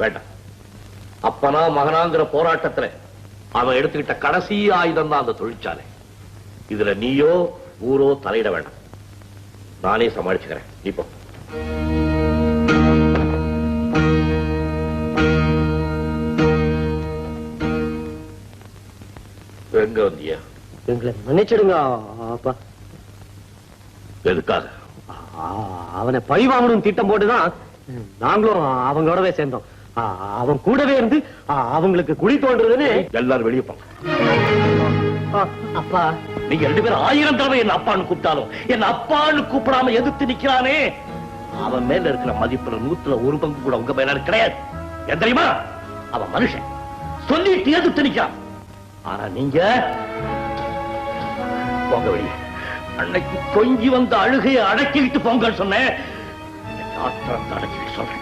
வேண்டாம். அப்பனா மகனாங்கிற போராட்டத்துல அவன் எடுத்துக்கிட்ட கடைசி ஆயுதம் தான் அந்த தொழிற்சாலை. இதுல நீயோ ஊரோ தலையிட வேண்டாம். நானே சமாளிச்சுக்கிறேன். இப்போ எங்க வந்தியா? எங்களை மன்னிச்சிடுங்க அப்பா. எதுக்காக? அவனை பழி வாங்கணும் திட்டம் போட்டுதான் நாங்களும் அவங்களோடவே சேர்ந்தோம். அவன் கூடவே இருந்து அவங்களுக்கு குழி தோன்றதுன்னு எல்லாரும் வெளியே போங்க. அப்பா, நீங்க 2 பேரும் 1000 தடவை என்ன அப்பான்னு கூப்பிட்டாலும் என்ன அப்பான்னு கூப்பிடாம எதிர்த்து நிக்கிறானே, அவன் மேல இருக்கிற மதிப்புல 100ல 1 பங்கு கூட உங்க மேல கிடையாது. ஏன் தெரியுமா? அவன் மனுஷன், சொல்லிட்டு எதிர்த்து நிக்கிறான். ஆனா நீங்க போங்க வெளியே. அன்னைக்கு கொஞ்சி வந்த அழுகையை அடக்கிட்டு போங்கன்னு சொன்னேன். ஆத்திரத்தை அடக்கிட்டு சொல்றேன்.